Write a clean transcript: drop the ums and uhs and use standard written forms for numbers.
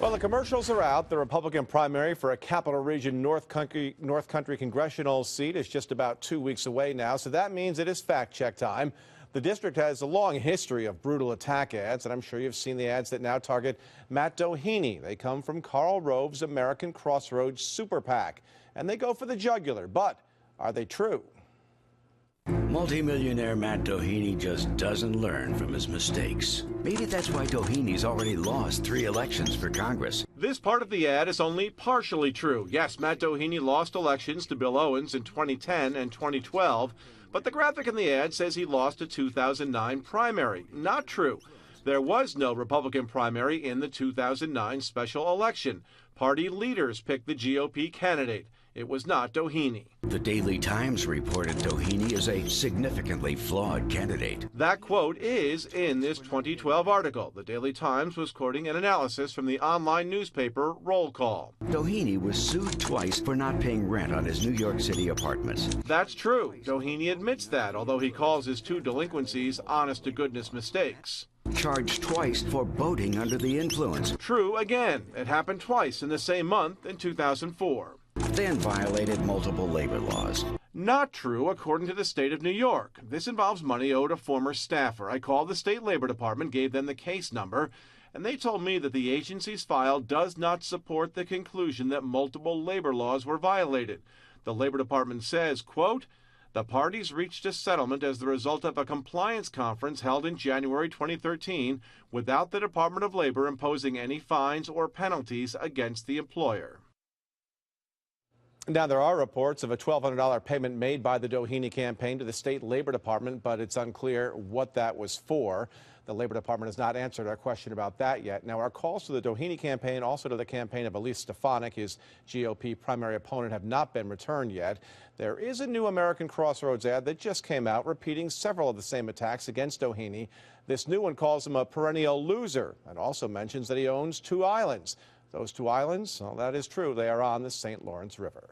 Well, the commercials are out. The Republican primary for a Capital Region North Country congressional seat is just about 2 weeks away now, so that means it is fact-check time. The district has a long history of brutal attack ads, and I'm sure you've seen the ads that now target Matt Doheny. They come from Karl Rove's American Crossroads Super PAC, and they go for the jugular. But are they true? Multimillionaire Matt Doheny just doesn't learn from his mistakes. Maybe that's why Doheny's already lost 3 elections for Congress. This part of the ad is only partially true. Yes, Matt Doheny lost elections to Bill Owens in 2010 and 2012, but the graphic in the ad says he lost a 2009 primary. Not true. There was no Republican primary in the 2009 special election. Party leaders picked the GOP candidate. It was not Doheny. The Daily Times reported Doheny is a significantly flawed candidate. That quote is in this 2012 article. The Daily Times was quoting an analysis from the online newspaper Roll Call. Doheny was sued twice for not paying rent on his New York City apartments. That's true. Doheny admits that, although he calls his 2 delinquencies honest-to-goodness mistakes. Charged twice for boating under the influence. True again. It happened twice in the same month in 2004. Then violated multiple labor laws. Not true, according to the state of New York. This involves money owed a former staffer. I called the state labor department, gave them the case number, and they told me that the agency's file does not support the conclusion that multiple labor laws were violated. The labor department says, quote, the parties reached a settlement as the result of a compliance conference held in January 2013 without the Department of Labor imposing any fines or penalties against the employer. Now, there are reports of a $1,200 payment made by the Doheny campaign to the state labor department, but it's unclear what that was for. The Labor Department has not answered our question about that yet. Now, our calls to the Doheny campaign, also to the campaign of Elise Stefanik, his GOP primary opponent, have not been returned yet. There is a new American Crossroads ad that just came out repeating several of the same attacks against Doheny. This new one calls him a perennial loser and also mentions that he owns 2 islands. Those 2 islands, well, that is true. They are on the St. Lawrence River.